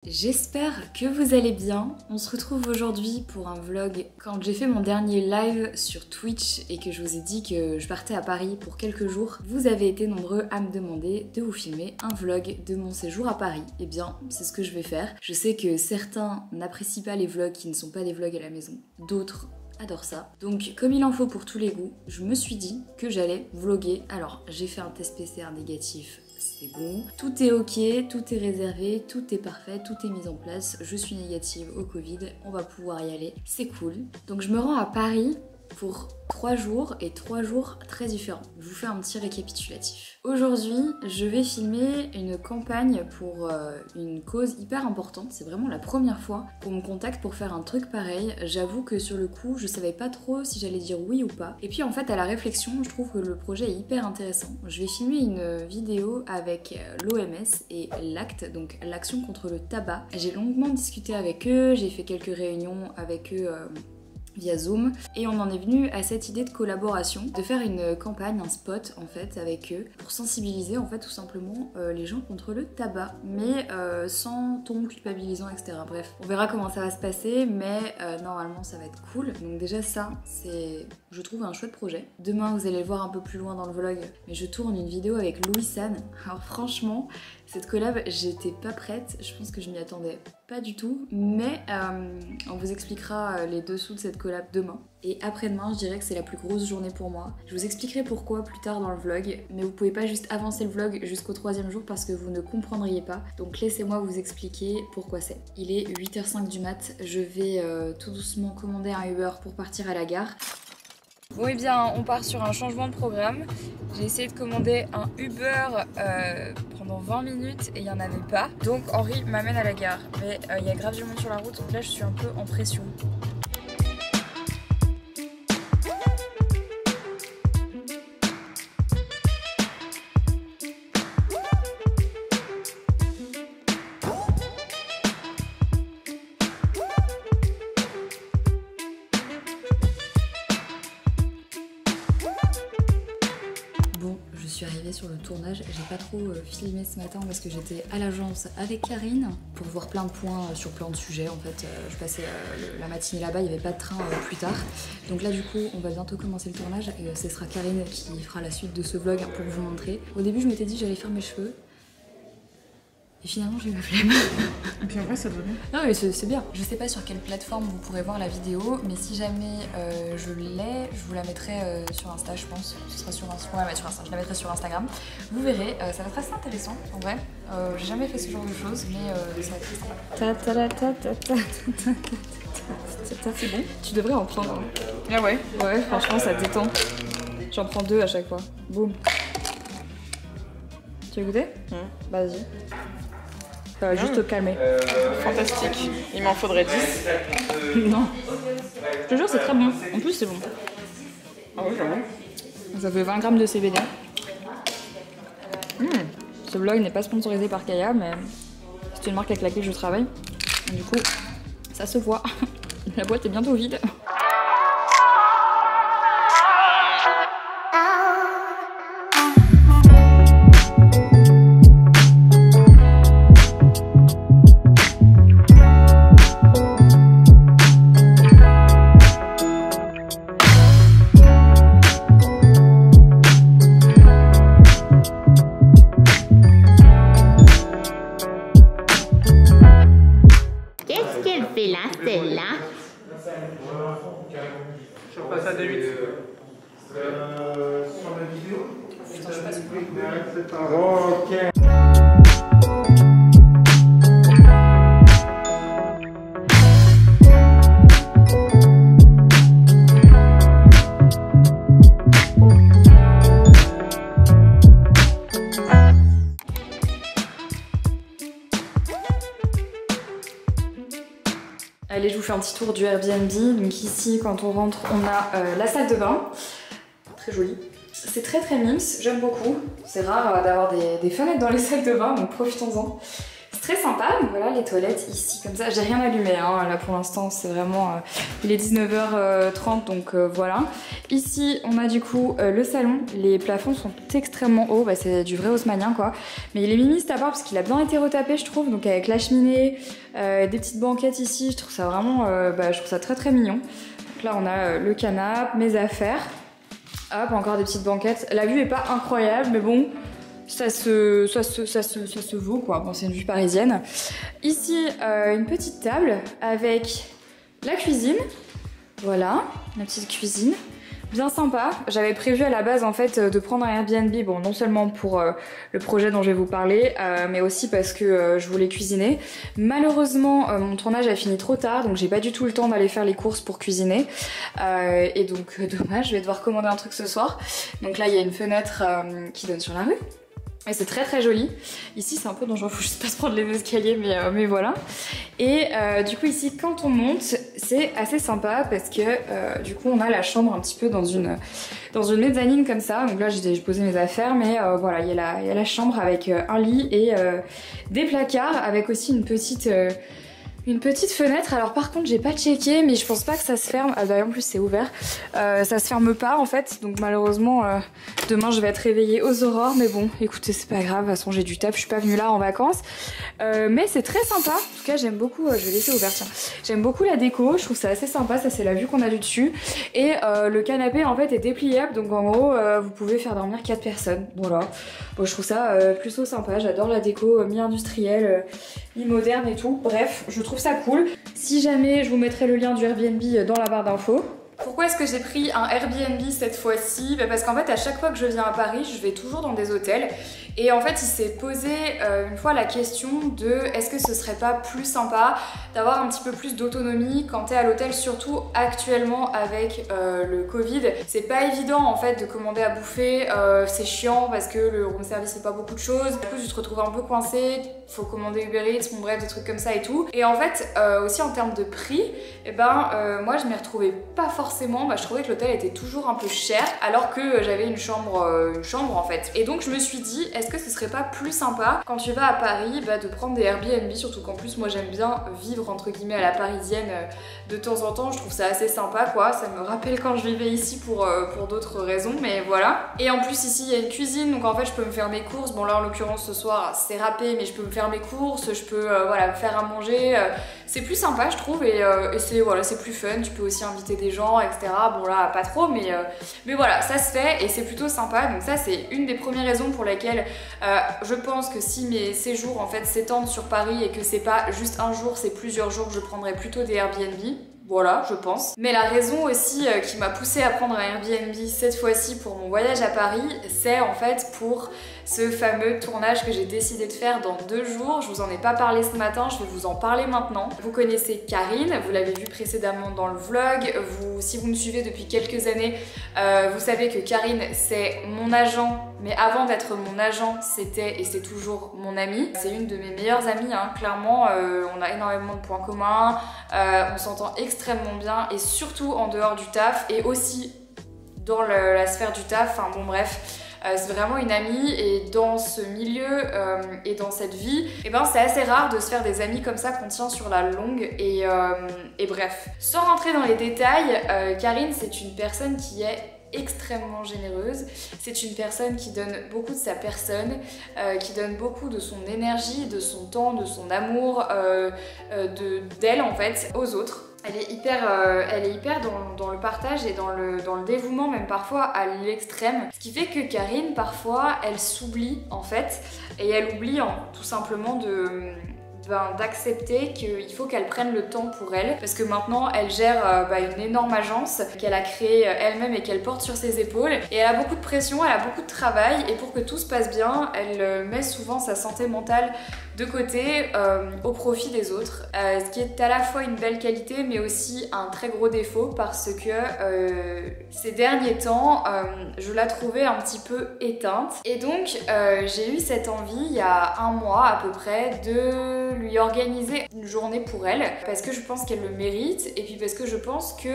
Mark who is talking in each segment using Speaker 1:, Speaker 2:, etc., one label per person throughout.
Speaker 1: J'espère que vous allez bien. On se retrouve aujourd'hui pour un vlog. Quand j'ai fait mon dernier live sur Twitch et que je vous ai dit que je partais à Paris pour quelques jours, vous avez été nombreux à me demander de vous filmer un vlog de mon séjour à Paris. Eh bien, c'est ce que je vais faire. Je sais que certains n'apprécient pas les vlogs qui ne sont pas des vlogs à la maison. D'autres adore ça. Donc comme il en faut pour tous les goûts, je me suis dit que j'allais vlogger. Alors j'ai fait un test PCR négatif, c'est bon. Tout est ok, tout est réservé, tout est parfait, tout est mis en place. Je suis négative au Covid, on va pouvoir y aller, c'est cool. Donc je me rends à Paris pour 3 jours et 3 jours très différents. Je vous fais un petit récapitulatif. Aujourd'hui, je vais filmer une campagne pour une cause hyper importante. C'est vraiment la première fois qu'on me contacte pour faire un truc pareil. J'avoue que sur le coup, je savais pas trop si j'allais dire oui ou pas. Et puis en fait, à la réflexion, je trouve que le projet est hyper intéressant. Je vais filmer une vidéo avec l'OMS et l'ACT, donc l'Action contre le tabac. J'ai longuement discuté avec eux, j'ai fait quelques réunions avec eux via Zoom, et on en est venu à cette idée de collaboration, de faire une campagne, un spot en fait avec eux, pour sensibiliser en fait tout simplement les gens contre le tabac, mais sans ton culpabilisant, etc. Bref, on verra comment ça va se passer, mais normalement ça va être cool. Donc déjà ça, c'est, je trouve, un chouette projet. Demain vous allez le voir un peu plus loin dans le vlog, mais je tourne une vidéo avec Louis San. Alors franchement, cette collab, j'étais pas prête, je pense que je m'y attendais pas du tout, mais on vous expliquera les dessous de cette collab demain. Et après-demain, je dirais que c'est la plus grosse journée pour moi. Je vous expliquerai pourquoi plus tard dans le vlog, mais vous pouvez pas juste avancer le vlog jusqu'au 3e jour parce que vous ne comprendriez pas. Donc laissez-moi vous expliquer pourquoi c'est. Il est 8h05 du mat, je vais tout doucement commander un Uber pour partir à la gare. Bon et bien, on part sur un changement de programme. J'ai essayé de commander un Uber pendant 20 minutes et il n'y en avait pas. Donc Henri m'amène à la gare. Mais il y a grave du monde sur la route, donc là je suis un peu en pression. Bon, je suis arrivée sur le tournage, j'ai pas trop filmé ce matin parce que j'étais à l'agence avec Karine pour voir plein de points sur plein de sujets. En fait, je passais la matinée là-bas, il n'y avait pas de train plus tard. Donc là du coup, on va bientôt commencer le tournage et ce sera Karine qui fera la suite de ce vlog pour vous montrer. Au début, je m'étais dit que j'allais faire mes cheveux. Et finalement j'ai eu la flemme.
Speaker 2: Et puis en vrai ça donne.
Speaker 1: Non mais c'est bien. Je sais pas sur quelle plateforme vous pourrez voir la vidéo, mais si jamais je l'ai, je vous la mettrai sur Insta, je pense. Ce sera sur Insta. Ouais, sur Insta. Je la mettrai sur Instagram. Vous verrez, ça va être assez intéressant en vrai. J'ai jamais fait ce genre de choses, mais ça va être très sympa. C'est bon. Tu devrais en prendre un.
Speaker 2: Ah ouais.
Speaker 1: Ouais, franchement ça détend. J'en prends 2 à chaque fois. Boum. Tu veux goûter? Vas-y. Ça va juste te calmer.
Speaker 2: Fantastique. Il m'en faudrait 10.
Speaker 1: Non. Je te jure, c'est très bon. En plus, c'est bon.
Speaker 2: Ah oui, j'avoue.
Speaker 1: Ça fait 20 grammes de CBD. Ce vlog n'est pas sponsorisé par Kaya, mais c'est une marque avec laquelle je travaille. Du coup, ça se voit. La boîte est bientôt vide.
Speaker 3: Qu'est-ce qu'elle fait là, celle-là?
Speaker 2: Je repasse à D8.
Speaker 4: Sur la vidéo.
Speaker 1: Putain, je passe
Speaker 4: Ok.
Speaker 1: Allez, je vous fais un petit tour du Airbnb. Donc ici, quand on rentre, on a la salle de bain. Très jolie. C'est très mimes, j'aime beaucoup. C'est rare d'avoir des fenêtres dans les salles de bain, donc profitons-en. c'est très sympa. Donc voilà les toilettes ici comme ça. J'ai rien allumé hein, là pour l'instant, c'est vraiment... il est 19h30 donc voilà. Ici on a du coup le salon. Les plafonds sont extrêmement hauts, bah, c'est du vrai haussmannien quoi. Mais il est minimaliste à part parce qu'il a bien été retapé je trouve. Donc avec la cheminée, des petites banquettes ici, je trouve ça vraiment... je trouve ça très très mignon. Donc là on a le canapé, mes affaires. Hop, encore des petites banquettes. La vue est pas incroyable mais bon... Ça se vaut quoi, bon c'est une vue parisienne. Ici une petite table avec la cuisine, voilà, la petite cuisine, bien sympa. J'avais prévu à la base en fait de prendre un Airbnb, bon non seulement pour le projet dont je vais vous parler, mais aussi parce que je voulais cuisiner. Malheureusement mon tournage a fini trop tard, donc j'ai pas du tout le temps d'aller faire les courses pour cuisiner. Et donc dommage, je vais devoir commander un truc ce soir. Donc là il y a une fenêtre qui donne sur la rue. Et c'est très très joli. Ici c'est un peu dangereux, faut juste pas se prendre les escaliers mais voilà. Et du coup ici quand on monte c'est assez sympa parce que du coup on a la chambre un petit peu dans une mezzanine comme ça. Donc là j'ai posé mes affaires mais voilà il y a la chambre avec un lit et des placards avec aussi une petite fenêtre. Alors par contre j'ai pas checké mais je pense pas que ça se ferme. Ah bah en plus c'est ouvert. Ça se ferme pas en fait. Donc malheureusement demain je vais être réveillée aux aurores. Mais bon écoutez c'est pas grave. De toute façon j'ai du taf. Je suis pas venue là en vacances. Mais c'est très sympa. En tout cas j'aime beaucoup. Je vais laisser ouvert tiens. J'aime beaucoup la déco. Je trouve ça assez sympa. Ça c'est la vue qu'on a du dessus. Et le canapé en fait est dépliable. Donc en gros vous pouvez faire dormir 4 personnes. Voilà. Bon je trouve ça plutôt sympa. J'adore la déco mi-industrielle, mi-moderne et tout. Bref je trouve ça cool. Si jamais je vous mettrai le lien du Airbnb dans la barre d'infos. Pourquoi est-ce que j'ai pris un Airbnb cette fois-ci? Parce qu'en fait à chaque fois que je viens à Paris je vais toujours dans des hôtels et en fait il s'est posé une fois la question de est-ce que ce serait pas plus sympa d'avoir un petit peu plus d'autonomie quand t'es à l'hôtel, surtout actuellement avec le Covid. C'est pas évident en fait de commander à bouffer, c'est chiant parce que le room service c'est pas beaucoup de choses. Du coup tu te retrouves un peu coincé, faut commander Uber Eats, bon bref des trucs comme ça et tout. Et en fait aussi en termes de prix, moi je m'y retrouvais pas forcément. Je trouvais que l'hôtel était toujours un peu cher alors que j'avais une chambre en fait. Et donc je me suis dit est-ce que ce serait pas plus sympa quand tu vas à Paris de prendre des Airbnb, surtout qu'en plus moi j'aime bien vivre entre guillemets à la parisienne de temps en temps. Je trouve ça assez sympa quoi, ça me rappelle quand je vivais ici pour d'autres raisons mais voilà. Et en plus ici il y a une cuisine donc en fait je peux me faire mes courses. Bon là en l'occurrence ce soir c'est râpé mais je peux me faire mes courses, je peux me faire à manger. C'est plus sympa je trouve et c'est plus fun, tu peux aussi inviter des gens etc. Bon là pas trop mais voilà ça se fait et c'est plutôt sympa. Donc ça c'est une des premières raisons pour lesquelles je pense que si mes séjours en fait s'étendent sur Paris et que c'est pas juste un jour, c'est plusieurs jours, je prendrais plutôt des Airbnb. Voilà, je pense. Mais la raison aussi qui m'a poussée à prendre un Airbnb cette fois-ci pour mon voyage à Paris, c'est en fait pour ce fameux tournage que j'ai décidé de faire dans 2 jours. Je vous en ai pas parlé ce matin, je vais vous en parler maintenant. Vous connaissez Karine, vous l'avez vu précédemment dans le vlog. Si vous me suivez depuis quelques années, vous savez que Karine c'est mon agent. Mais avant d'être mon agent, c'était et c'est toujours mon amie. C'est une de mes meilleures amies, hein. Clairement, on a énormément de points communs, on s'entend extrêmement bien et surtout en dehors du taf et aussi dans la sphère du taf, enfin bon bref. C'est vraiment une amie et dans ce milieu et dans cette vie, c'est assez rare de se faire des amis comme ça qu'on tient sur la longue et bref. Sans rentrer dans les détails, Karine c'est une personne qui est extrêmement généreuse. C'est une personne qui donne beaucoup de sa personne, qui donne beaucoup de son énergie, de son temps, de son amour, d'elle en fait aux autres. Elle est hyper dans le partage et dans le dévouement, même parfois à l'extrême. Ce qui fait que Karine, parfois, elle s'oublie en fait, et elle oublie tout simplement d'accepter qu'il faut qu'elle prenne le temps pour elle parce que maintenant elle gère une énorme agence qu'elle a créée elle-même et qu'elle porte sur ses épaules et elle a beaucoup de pression, elle a beaucoup de travail et pour que tout se passe bien elle met souvent sa santé mentale de côté au profit des autres, ce qui est à la fois une belle qualité mais aussi un très gros défaut parce que ces derniers temps je la trouvais un petit peu éteinte et donc j'ai eu cette envie il y a 1 mois à peu près de lui organiser une journée pour elle parce que je pense qu'elle le mérite et puis parce que je pense que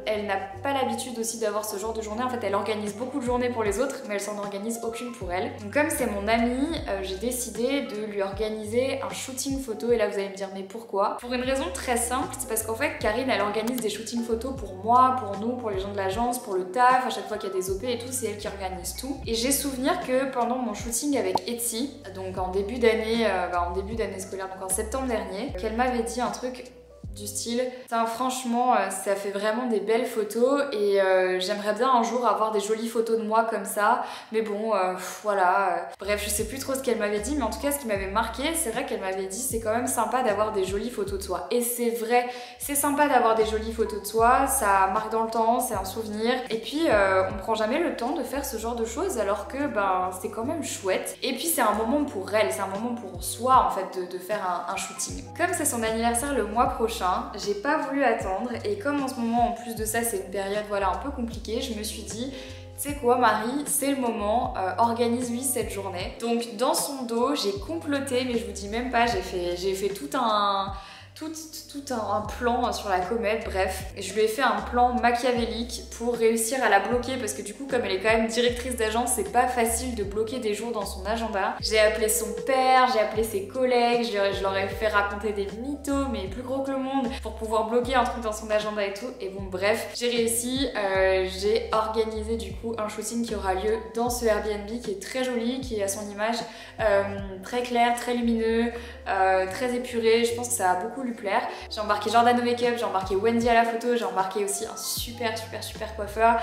Speaker 1: elle n'a pas l'habitude aussi d'avoir ce genre de journée. En fait, elle organise beaucoup de journées pour les autres, mais elle s'en organise aucune pour elle. Donc comme c'est mon amie, j'ai décidé de lui organiser un shooting photo et là vous allez me dire mais pourquoi? Pour une raison très simple, c'est parce qu'en fait Karine elle organise des shootings photos pour moi, pour nous, pour les gens de l'agence, pour le taf, à chaque fois qu'il y a des OP et tout, c'est elle qui organise tout. Et j'ai souvenir que pendant mon shooting avec Etsy, donc en début d'année scolaire, donc en septembre dernier, qu'elle m'avait dit un truc du style franchement ça fait vraiment des belles photos et j'aimerais bien un jour avoir des jolies photos de moi comme ça, mais bon voilà, bref je sais plus trop ce qu'elle m'avait dit, mais en tout cas ce qui m'avait marqué c'est vrai qu'elle m'avait dit c'est quand même sympa d'avoir des jolies photos de soi, et c'est vrai, c'est sympa d'avoir des jolies photos de soi, ça marque dans le temps, c'est un souvenir, et puis on prend jamais le temps de faire ce genre de choses alors que c'est quand même chouette, et puis c'est un moment pour elle, c'est un moment pour soi en fait de faire un shooting. Comme c'est son anniversaire le mois prochain, j'ai pas voulu attendre et comme en ce moment en plus de ça c'est une période voilà un peu compliquée, je me suis dit tu sais quoi Marie, c'est le moment, organise-lui cette journée. Donc dans son dos j'ai comploté, mais je vous dis même pas, j'ai fait tout un plan sur la comète, bref. Et je lui ai fait un plan machiavélique pour réussir à la bloquer parce que du coup comme elle est quand même directrice d'agence, c'est pas facile de bloquer des jours dans son agenda. J'ai appelé son père, j'ai appelé ses collègues, je leur ai fait raconter des mythos mais plus gros que le monde pour pouvoir bloquer un truc dans son agenda et tout. Et bon bref, j'ai réussi, j'ai organisé du coup un shooting qui aura lieu dans ce Airbnb qui est très joli, qui est à son image très clair, très lumineux, très épuré. Je pense que ça a beaucoup lui plaire. J'ai embarqué Jordan au make-up, j'ai embarqué Wendy à la photo, j'ai embarqué aussi un super coiffeur.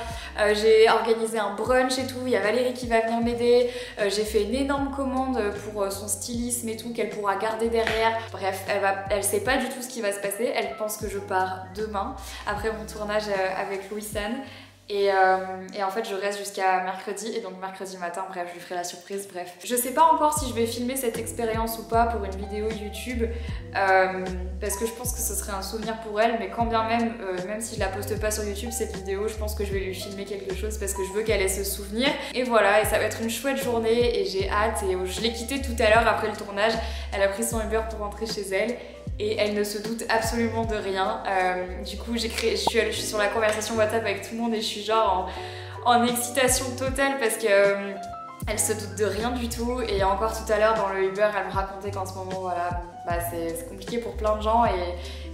Speaker 1: J'ai organisé un brunch et tout, il y a Valérie qui va venir m'aider. J'ai fait une énorme commande pour son stylisme et tout qu'elle pourra garder derrière. Bref, elle sait pas du tout ce qui va se passer, elle pense que je pars demain après mon tournage avec Louis-San. Et en fait je reste jusqu'à mercredi et donc mercredi matin, bref, je lui ferai la surprise, bref. Je sais pas encore si je vais filmer cette expérience ou pas pour une vidéo YouTube parce que je pense que ce serait un souvenir pour elle, mais quand bien même, même si je la poste pas sur YouTube cette vidéo, je pense que je vais lui filmer quelque chose parce que je veux qu'elle ait ce souvenir. Et voilà, et ça va être une chouette journée et j'ai hâte, et je l'ai quittée tout à l'heure après le tournage, elle a pris son Uber pour rentrer chez elle. Et elle ne se doute absolument de rien. Du coup, je suis sur la conversation WhatsApp avec tout le monde et je suis genre en excitation totale parce que elle se doute de rien du tout. Et encore tout à l'heure dans le Uber, elle me racontait qu'en ce moment, voilà, c'est compliqué pour plein de gens.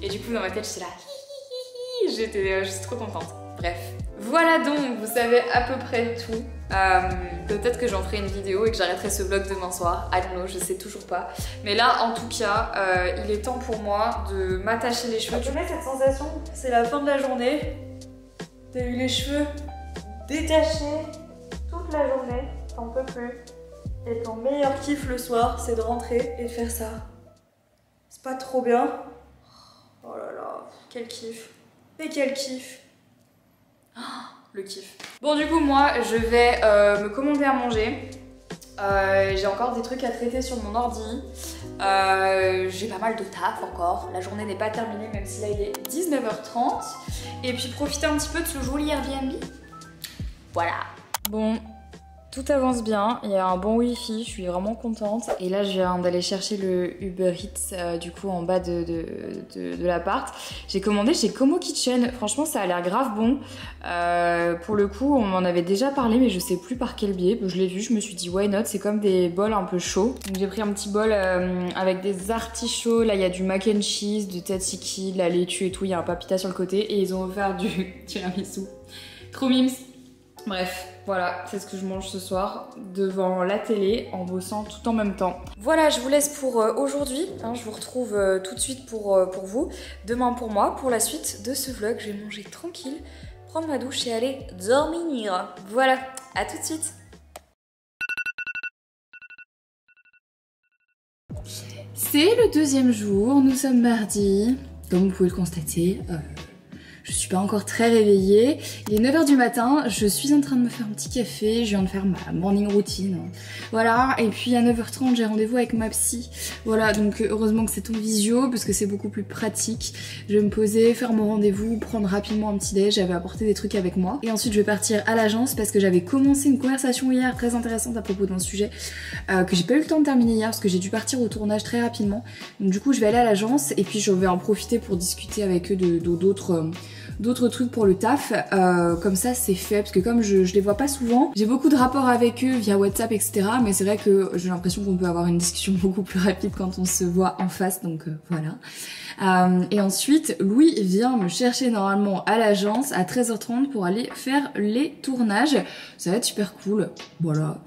Speaker 1: Et du coup, dans ma tête, j'étais là, je suis trop contente. Bref. Voilà donc, vous savez à peu près tout. Peut-être que j'en ferai une vidéo et que j'arrêterai ce vlog demain soir. I don't know, je sais toujours pas. Mais là, en tout cas, il est temps pour moi de m'attacher les cheveux. Tu connais cette sensation? C'est la fin de la journée. T'as eu les cheveux détachés toute la journée. T'en peux plus. Et ton meilleur kiff le soir, c'est de rentrer et de faire ça. C'est pas trop bien? Oh là là, quel kiff. Et quel kiff. Le kiff. Bon du coup moi je vais me commander à manger. J'ai encore des trucs à traiter sur mon ordi. J'ai pas mal de taf encore. La journée n'est pas terminée même si là il est 19h30. Et puis profiter un petit peu de ce joli Airbnb. Voilà. Bon, tout avance bien, il y a un bon wifi, je suis vraiment contente. Et là je viens d'aller chercher le Uber Eats du coup en bas de l'appart. J'ai commandé chez Como Kitchen, franchement ça a l'air grave bon. Pour le coup on m'en avait déjà parlé mais je sais plus par quel biais. Je l'ai vu, je me suis dit why not, c'est comme des bols un peu chauds. Donc j'ai pris un petit bol avec des artichauts, là il y a du mac and cheese, du tzatziki, de la laitue et tout, il y a un papita sur le côté et ils ont offert du tiramisu. Trop mimes. Bref, voilà, c'est ce que je mange ce soir devant la télé en bossant tout en même temps. Voilà, je vous laisse pour aujourd'hui. Je vous retrouve tout de suite pour vous. Demain pour moi, pour la suite de ce vlog. Je vais manger tranquille, prendre ma douche et aller dormir. Voilà, à tout de suite. C'est le deuxième jour, nous sommes mardi. Comme vous pouvez le constater, Je suis pas encore très réveillée. Il est 9h du matin, je suis en train de me faire un petit café, je viens de faire ma morning routine. Voilà, et puis à 9h30 j'ai rendez-vous avec ma psy. Voilà, donc heureusement que c'est en visio parce que c'est beaucoup plus pratique. Je vais me poser, faire mon rendez-vous, prendre rapidement un petit déj, j'avais apporté des trucs avec moi. Et ensuite je vais partir à l'agence parce que j'avais commencé une conversation hier très intéressante à propos d'un sujet que j'ai pas eu le temps de terminer hier parce que j'ai dû partir au tournage très rapidement. Donc du coup je vais aller à l'agence et puis je vais en profiter pour discuter avec eux d'autres trucs pour le taf, comme ça c'est fait parce que comme je les vois pas souvent, j'ai beaucoup de rapports avec eux via WhatsApp etc, mais c'est vrai que j'ai l'impression qu'on peut avoir une discussion beaucoup plus rapide quand on se voit en face, donc voilà. Et ensuite Louis vient me chercher normalement à l'agence à 13h30 pour aller faire les tournages, ça va être super cool, voilà.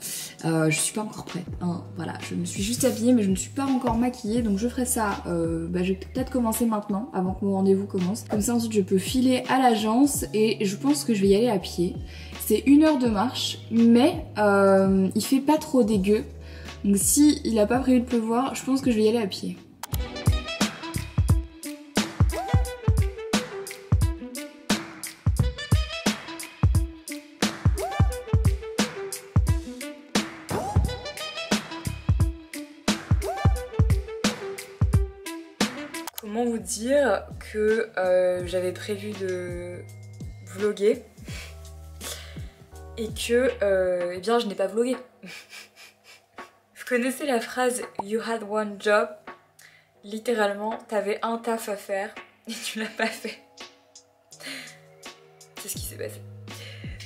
Speaker 1: Je suis pas encore prête, hein. Voilà, je me suis juste habillée mais je ne suis pas encore maquillée, donc je ferai ça, je vais peut-être commencer maintenant avant que mon rendez-vous commence, comme ça ensuite je peux filer à l'agence et je pense que je vais y aller à pied. C'est 1 heure de marche mais il fait pas trop dégueu, donc si il a pas prévu de pleuvoir je pense que je vais y aller à pied. Comment vous dire que j'avais prévu de vlogger et que eh bien je n'ai pas vlogué. Vous connaissez la phrase You had one job? Littéralement, t'avais un taf à faire et tu l'as pas fait. C'est ce qui s'est passé.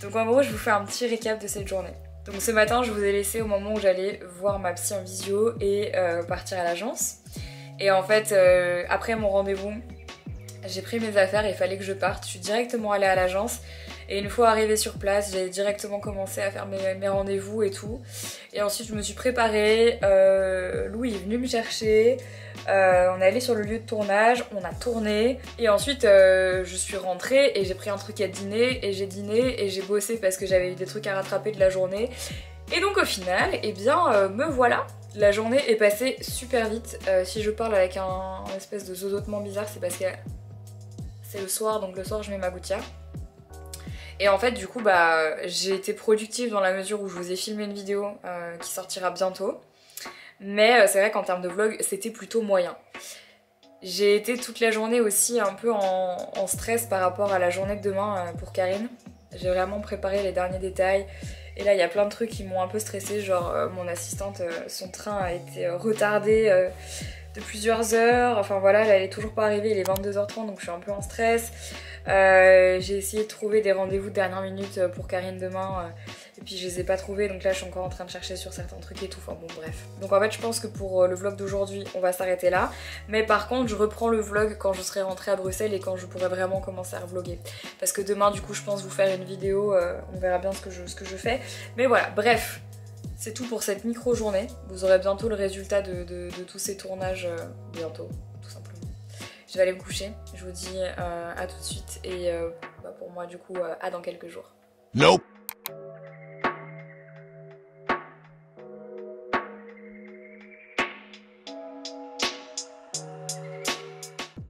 Speaker 1: Donc en gros, je vous fais un petit récap de cette journée. Donc ce matin, je vous ai laissé au moment où j'allais voir ma psy en visio et partir à l'agence. Et en fait, après mon rendez-vous, j'ai pris mes affaires et il fallait que je parte. Je suis directement allée à l'agence et une fois arrivée sur place, j'ai directement commencé à faire mes rendez-vous et tout. Et ensuite, je me suis préparée, Louis est venu me chercher, on est allé sur le lieu de tournage, on a tourné. Et ensuite, je suis rentrée et j'ai pris un truc à dîner et j'ai dîné et j'ai bossé parce que j'avais eu des trucs à rattraper de la journée. Et donc au final, eh bien, me voilà. La journée est passée super vite. Si je parle avec un espèce de zozotement bizarre, c'est parce que c'est le soir, donc le soir je mets ma gouttière. Et en fait du coup j'ai été productive dans la mesure où je vous ai filmé une vidéo qui sortira bientôt. Mais c'est vrai qu'en termes de vlog c'était plutôt moyen. J'ai été toute la journée aussi un peu en stress par rapport à la journée de demain pour Karine. J'ai vraiment préparé les derniers détails. Et là il y a plein de trucs qui m'ont un peu stressée, genre mon assistante, son train a été retardé de plusieurs heures, enfin voilà, elle est toujours pas arrivée, il est 22h30 donc je suis un peu en stress. J'ai essayé de trouver des rendez-vous de dernière minute pour Karine demain et puis je les ai pas trouvés, donc là je suis encore en train de chercher sur certains trucs et tout, enfin bon bref. Donc en fait je pense que pour le vlog d'aujourd'hui on va s'arrêter là, mais par contre je reprends le vlog quand je serai rentrée à Bruxelles et quand je pourrai vraiment commencer à vlogger. Parce que demain du coup je pense vous faire une vidéo, on verra bien ce que je fais, mais voilà, bref. C'est tout pour cette micro-journée. Vous aurez bientôt le résultat de tous ces tournages, bientôt, tout simplement. Je vais aller me coucher. Je vous dis à tout de suite et pour moi du coup à dans quelques jours.
Speaker 5: Nope.